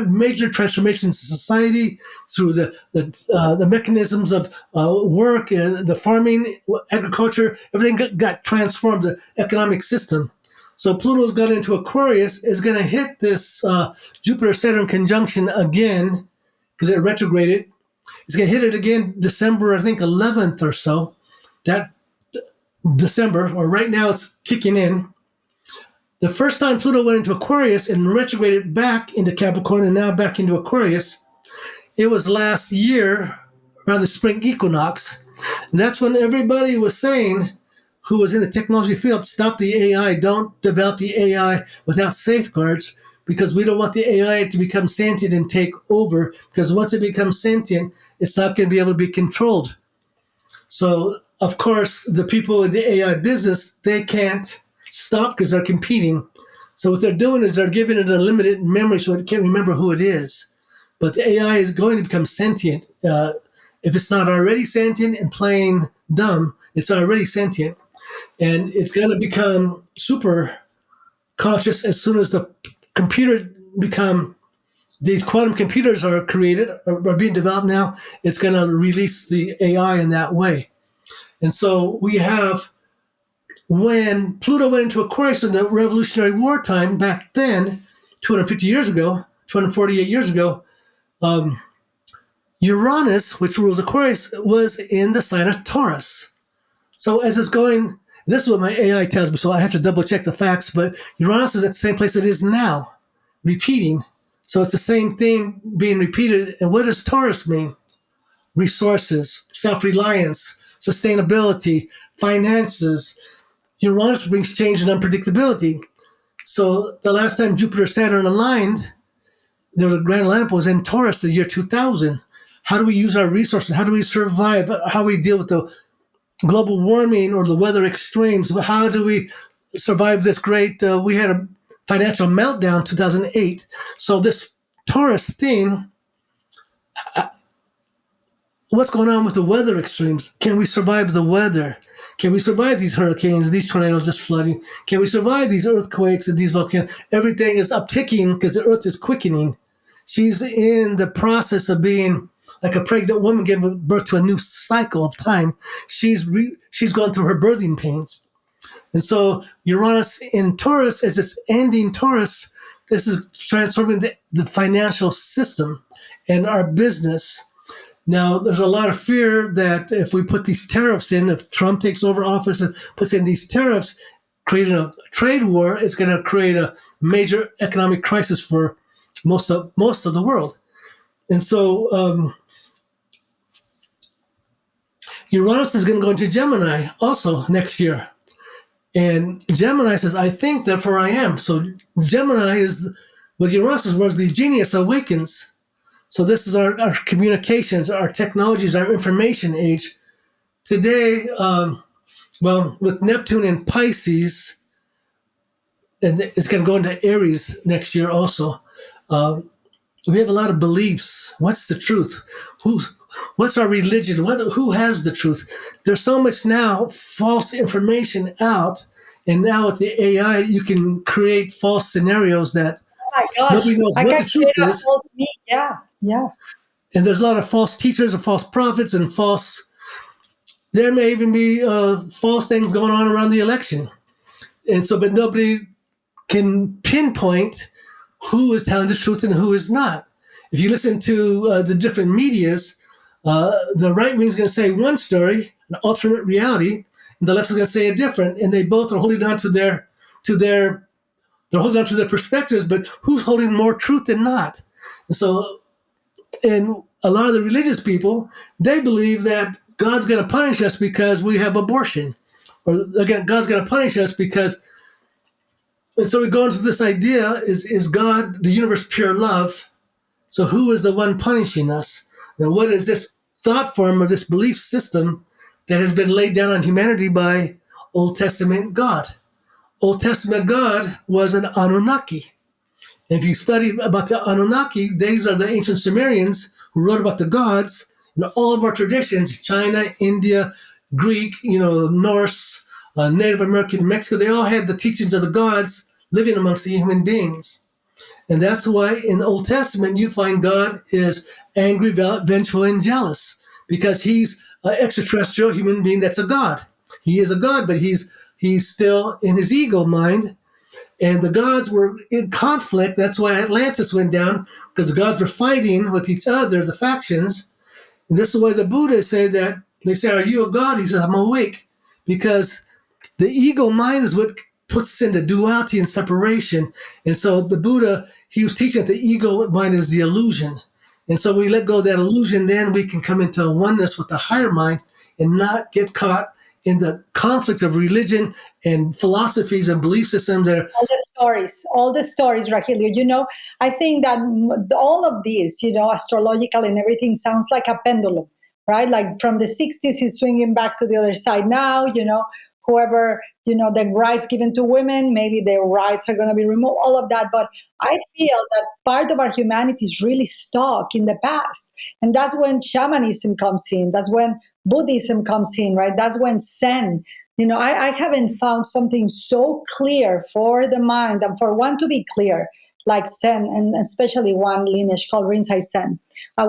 major transformations in society through the mechanisms of work and the farming, agriculture. Everything got transformed, the economic system. So Pluto's got into Aquarius, is going to hit this Jupiter-Saturn conjunction again, because it retrograded. It's going to hit it again December, I think, 11th or so. That December, or right now it's kicking in. The first time Pluto went into Aquarius and retrograded back into Capricorn and now back into Aquarius, it was last year around the spring equinox. And that's when everybody was saying, who was in the technology field, stop the AI, don't develop the AI without safeguards, because we don't want the AI to become sentient and take over, because once it becomes sentient, it's not going to be able to be controlled. So, of course, the people in the AI business, they can't stop because they're competing. So what they're doing is they're giving it a limited memory so it can't remember who it is. But the AI is going to become sentient. If it's not already sentient and playing dumb, it's already sentient. And it's going to become super conscious as soon as the computer become, these quantum computers are created, or are being developed now. It's going to release the AI in that way. And so we have, when Pluto went into Aquarius in the Revolutionary War time, back then, 250 years ago, 248 years ago, Uranus, which rules Aquarius, was in the sign of Taurus. So as it's going, this is what my AI tells me, so I have to double check the facts, but Uranus is at the same place it is now, repeating. So it's the same thing being repeated. And what does Taurus mean? Resources, self-reliance, sustainability, finances. Uranus brings change and unpredictability. So the last time Jupiter-Saturn aligned, there was a grand lineup was in Taurus, the year 2000. How do we use our resources? How do we survive? How do we deal with the global warming or the weather extremes? How do we survive this great, we had a financial meltdown in 2008. So this Taurus thing, what's going on with the weather extremes? Can we survive the weather? Can we survive these hurricanes, these tornadoes, this flooding? Can we survive these earthquakes and these volcanoes? Everything is upticking because the earth is quickening. She's in the process of being like a pregnant woman giving birth to a new cycle of time. She's gone through her birthing pains. And so Uranus in Taurus, as it's ending Taurus, this is transforming the financial system and our business. Now, there's a lot of fear that if we put these tariffs in, if Trump takes over office and puts in these tariffs, creating a trade war, it's going to create a major economic crisis for most of the world. And so Uranus is going to go into Gemini also next year. And Gemini says, I think, therefore I am. So Gemini is, with Uranus, is where the genius awakens. So this is our communications, our technologies, our information age. Today, with Neptune and Pisces, and it's going to go into Aries next year also, we have a lot of beliefs. What's the truth? What's our religion? Who has the truth? There's so much now false information out, and now with the AI, you can create false scenarios that
my gosh,
nobody knows what the truth is.
Yeah.
And there's a lot of false teachers and false prophets and there may even be false things going on around the election. And so, but nobody can pinpoint who is telling the truth and who is not. If you listen to the different medias, the right wing is going to say one story, an alternate reality, and the left is going to say a different, and they both are holding on to their perspectives, but who's holding more truth than not? And so, and a lot of the religious people, they believe that God's going to punish us because we have abortion, or again, God's going to punish us because. And so we go into this idea: is God, the universe, pure love? So who is the one punishing us? And what is this thought form or this belief system that has been laid down on humanity by Old Testament God? Old Testament God was an Anunnaki. And if you study about the Anunnaki, these are the ancient Sumerians who wrote about the gods. All of our traditions, China, India, Greek, Norse, Native American, Mexico, they all had the teachings of the gods living amongst the human beings. And that's why in the Old Testament, you find God is angry, vengeful, and jealous because he's an extraterrestrial human being that's a God. He is a God, but he's still in his ego mind. And the gods were in conflict. That's why Atlantis went down, because the gods were fighting with each other, the factions. And this is why the Buddhists say that, they say, are you a god? He says, I'm awake. Because the ego mind is what puts us into duality and separation. And so the Buddha, he was teaching that the ego mind is the illusion. And so we let go of that illusion, then we can come into a oneness with the higher mind and not get caught in the conflict of religion and philosophies and belief systems that are.
All the stories, Rahelio. I think that all of this, astrological and everything sounds like a pendulum, right? Like from the 60s, is swinging back to the other side now, whoever, the rights given to women, maybe their rights are going to be removed, all of that. But I feel that part of our humanity is really stuck in the past. And that's when shamanism comes in. That's when Buddhism comes in, right? That's when Zen. I haven't found something so clear for the mind and for one to be clear, like Zen, and especially one lineage called Rinzai Zen.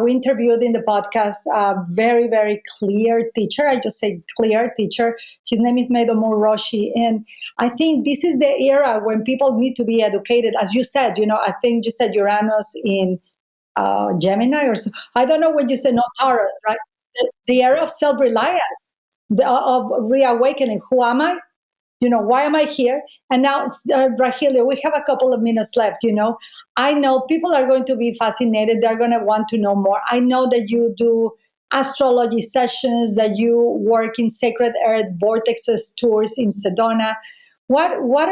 We interviewed in the podcast a very, very clear teacher. I just say clear teacher. His name is Medo Roshi. And I think this is the era when people need to be educated. As you said, I think you said Uranus in Gemini or so. I don't know when you said, no, Taurus, right? The era of self-reliance, of reawakening. Who am I? Why am I here? And now, Rahelio, we have a couple of minutes left. I know people are going to be fascinated. They're going to want to know more. I know that you do astrology sessions, that you work in Sacred Earth Vortexes tours in Sedona. What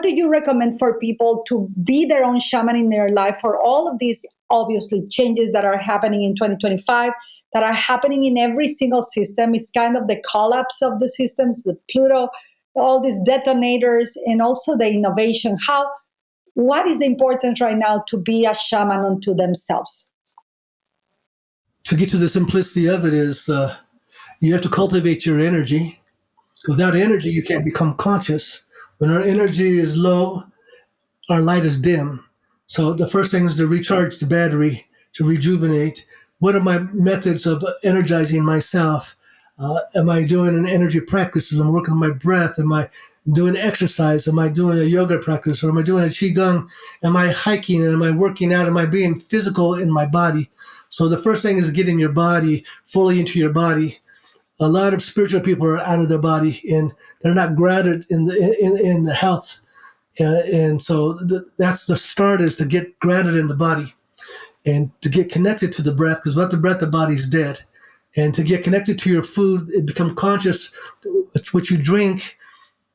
do you recommend for people to be their own shaman in their life for all of these, obviously, changes that are happening in 2025, that are happening in every single system? It's kind of the collapse of the systems, the Pluto, all these detonators, and also the innovation. What is important right now to be a shaman unto themselves?
To get to the simplicity of it is you have to cultivate your energy. Without energy, you can't become conscious. When our energy is low, our light is dim. So the first thing is to recharge the battery, to rejuvenate. What are my methods of energizing myself? Am I doing an energy practice? Am I working on my breath? Am I doing exercise? Am I doing a yoga practice? Or am I doing a qigong? Am I hiking? Am I working out? Am I being physical in my body? So the first thing is getting your body fully into your body. A lot of spiritual people are out of their body and they're not grounded in the health. And so that's the start, is to get grounded in the body and to get connected to the breath, because without the breath, the body's dead. And to get connected to your food, and become conscious. What you drink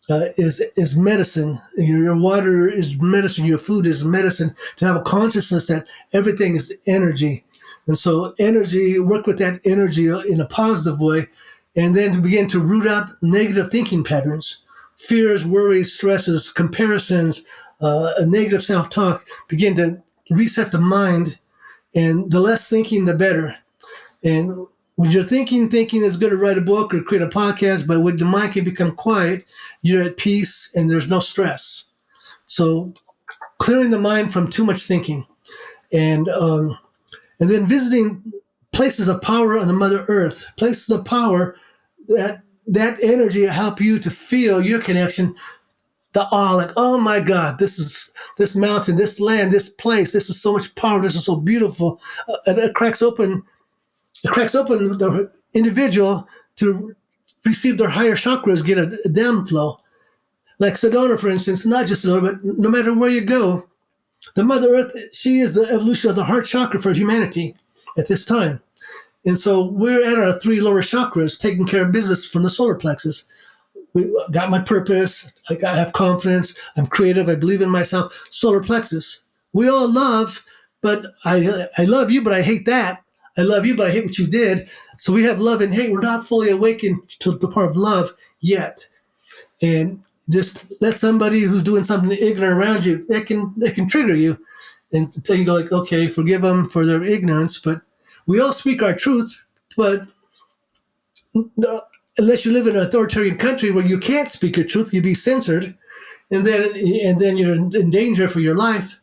is medicine. Your water is medicine. Your food is medicine. To have a consciousness that everything is energy. And so energy, work with that energy in a positive way, and then to begin to root out negative thinking patterns, fears, worries, stresses, comparisons, a negative self-talk. Begin to reset the mind, and the less thinking, the better. And when you're thinking is good to write a book or create a podcast, but when the mind can become quiet, you're at peace and there's no stress. So clearing the mind from too much thinking, and then visiting places of power on the Mother Earth, places of power that energy help you to feel your connection, the awe, like, oh my God, this mountain, this land, this place, this is so much power, this is so beautiful. And it cracks open the individual to receive their higher chakras, get a downflow. Like Sedona, for instance, not just Sedona, but no matter where you go, the Mother Earth, she is the evolution of the heart chakra for humanity at this time. And so we're at our 3 lower chakras, taking care of business from the solar plexus. We got my purpose. I have confidence. I'm creative. I believe in myself. Solar plexus. We all love, but I love you, but I hate that. I love you, but I hate what you did. So we have love and hate. We're not fully awakened to the part of love yet. And just let somebody who's doing something ignorant around you, that can trigger you, and until you go like, okay, forgive them for their ignorance. But we all speak our truth, but no, unless you live in an authoritarian country where you can't speak your truth, you'd be censored, and then you're in danger for your life.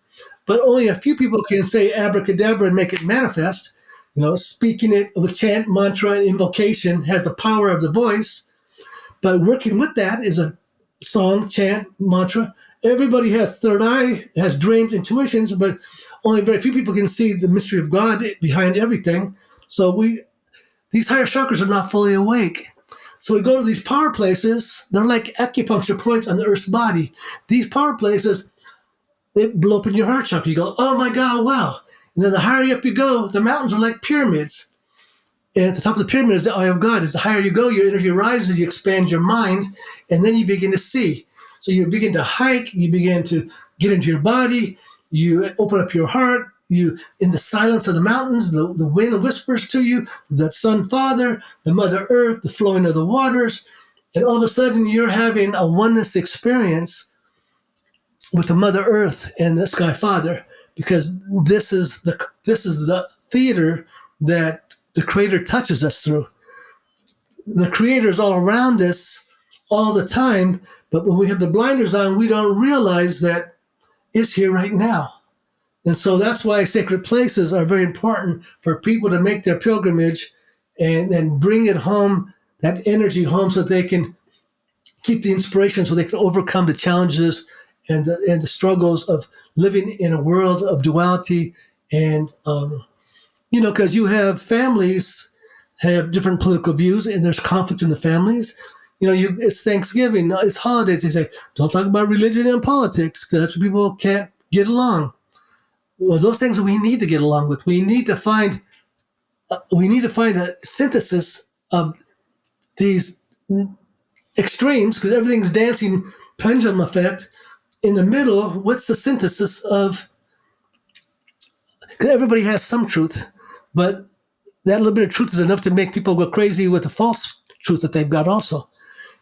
But only a few people can say abracadabra and make it manifest. Speaking it with chant, mantra, and invocation has the power of the voice. But working with that is a song, chant, mantra. Everybody has third eye, has dreams, intuitions, but only very few people can see the mystery of God behind everything. So these higher chakras are not fully awake. So we go to these power places. They're like acupuncture points on the Earth's body. These power places, they blow up in your heart chakra. You go, oh my God, wow. And then the higher up you go, the mountains are like pyramids. And at the top of the pyramid is the eye of God. As the higher you go, your energy rises, you expand your mind, and then you begin to see. So you begin to hike, you begin to get into your body, you open up your heart, you, in the silence of the mountains, the wind whispers to you, the Sun Father, the Mother Earth, the flowing of the waters, and all of a sudden you're having a oneness experience with the Mother Earth and the Sky Father, because this is the theater that the Creator touches us through. The Creator is all around us all the time, but when we have the blinders on, we don't realize that it's here right now. And so that's why sacred places are very important for people to make their pilgrimage and then bring it home, that energy home, so that they can keep the inspiration, so they can overcome the challenges and the struggles of living in a world of duality. And, because you have families have different political views and there's conflict in the families. It's Thanksgiving, it's holidays. They say, don't talk about religion and politics because that's where people can't get along. Well, those things we need to get along with. We need to find a synthesis of these extremes, because everything's dancing pendulum effect. In the middle, what's the synthesis of? Because everybody has some truth, but that little bit of truth is enough to make people go crazy with the false truth that they've got also.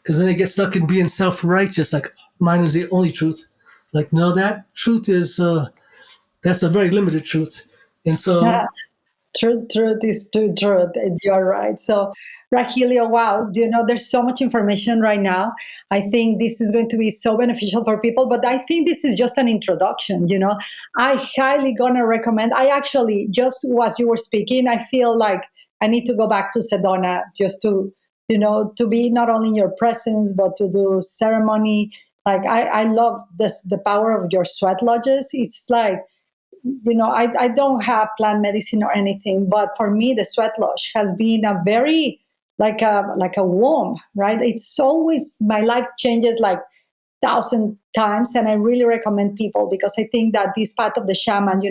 Because then they get stuck in being self-righteous, like mine is the only truth. Like, no, that truth is that's a very limited truth. And so
Truth is too truth. You're right. So, Rahelio, wow, there's so much information right now. I think this is going to be so beneficial for people, but I think this is just an introduction. I highly gonna recommend. I actually, just as you were speaking, I feel like I need to go back to Sedona just to be not only in your presence, but to do ceremony. Like, I love the power of your sweat lodges. It's like, I don't have plant medicine or anything, but for me, the sweat lodge has been a very like a womb, right? It's always, my life changes like 1,000 times, and I really recommend people, because I think that this part of the shaman,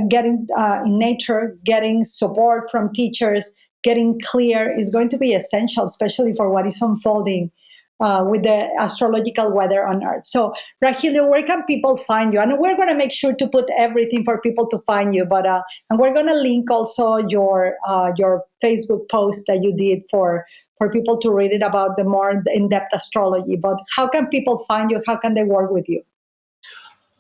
getting in nature, getting support from teachers, getting clear is going to be essential, especially for what is unfolding with the astrological weather on Earth. So, Rahelio, where can people find you? And we're going to make sure to put everything for people to find you. But and we're going to link also your Facebook post that you did for people to read it about the more in-depth astrology. But how can people find you? How can they work with you?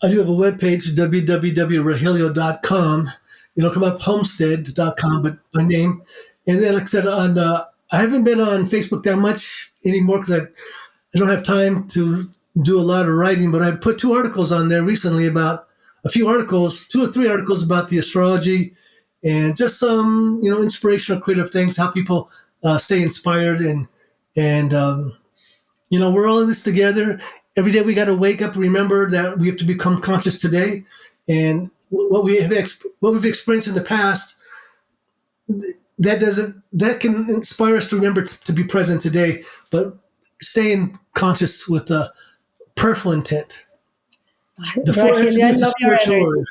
I do have a webpage, www.rahelio.com. It'll come up homestead.com, but my name. And then, like I said, I haven't been on Facebook that much anymore because I don't have time to do a lot of writing, but I put 2 articles on there recently about 2 or 3 articles about the astrology and just some, inspirational, creative things, how people stay inspired. And we're all in this together. Every day we got to wake up and remember that we have to become conscious today. And what we've experienced in the past, that can inspire us to remember to be present today, but staying conscious with a prayerful intent. The 4
Rahelio, I
attributes of
love your
spiritual
energy.
order.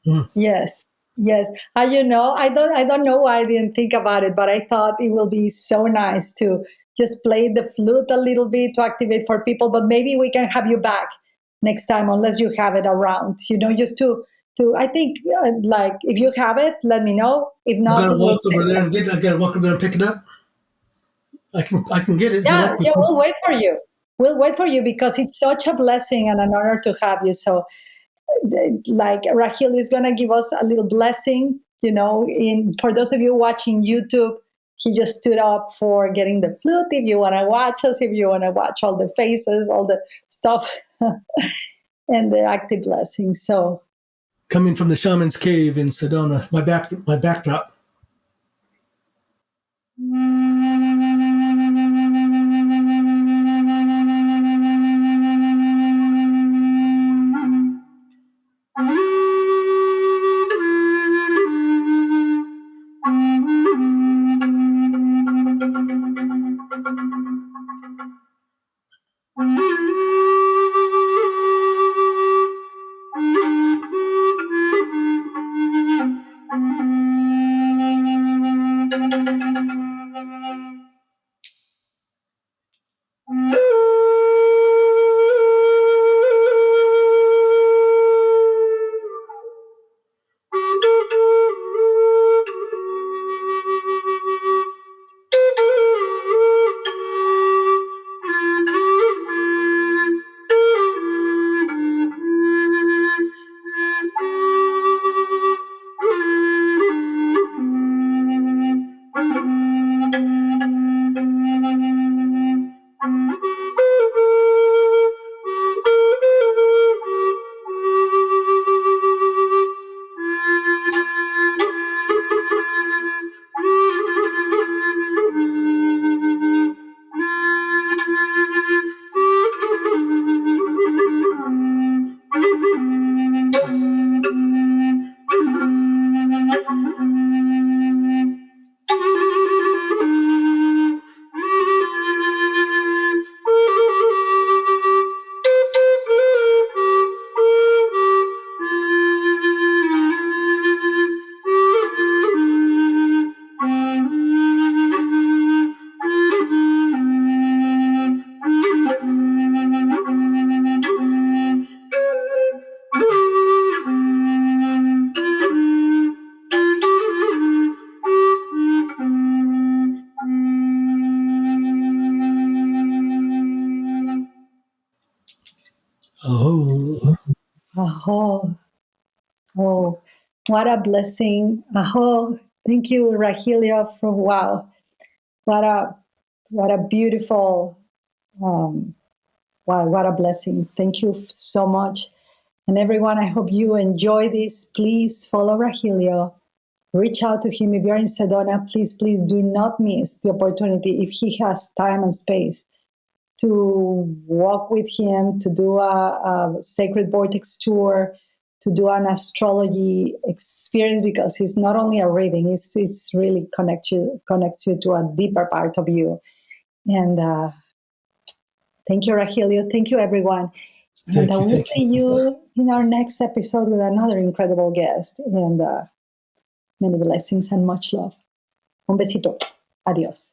Mm.
Yes. Yes, I don't know why I didn't think about it, but I thought it will be so nice to just play the flute a little bit to activate for people. But maybe we can have you back next time, unless you have it around. Just to I think like if you have it, let me know. If
I
not,
gotta
we'll
walk
say
over there and get. I gotta walk over there and pick it up. I can get it. You
yeah,
like me?
yeah. We'll wait for you. We'll wait for you because it's such a blessing and an honor to have you. So like Rahil is going to give us a little blessing, in for those of you watching YouTube, he just stood up for getting the flute. If you want to watch us, if you want to watch all the faces, all the stuff and the active blessing. So
Coming from the shaman's cave in Sedona, my backdrop. Oh,
oh, oh, what a blessing. Oh, thank you, Rahilio, for wow. What a what a beautiful um, wow, what a blessing. Thank you so much. And everyone, I hope you enjoy this. Please follow Rahilio. Reach out to him. If you're in Sedona, please do not miss the opportunity if he has time and space to walk with him, to do a sacred vortex tour, to do an astrology experience, because it's not only a reading, it's really connects you to a deeper part of you. And thank you, Rahelio. Thank you, everyone. And I will
thank
see
you.
you in our next episode with another incredible guest. And many blessings and much love. Un besito. Adios.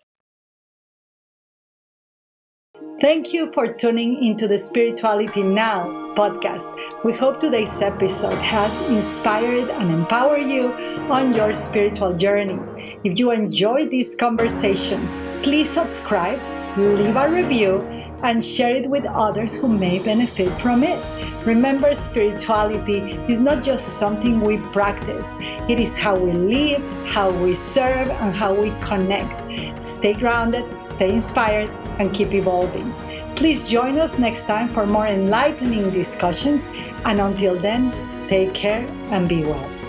Thank you for tuning into the Spirituality Now podcast. We hope today's episode has inspired and empowered you on your spiritual journey. If you enjoyed this conversation, please subscribe, leave a review, and share it with others who may benefit from it. Remember, spirituality is not just something we practice, it is how we live, how we serve, and how we connect. Stay grounded, stay inspired, and keep evolving. Please join us next time for more enlightening discussions. And until then, take care and be well.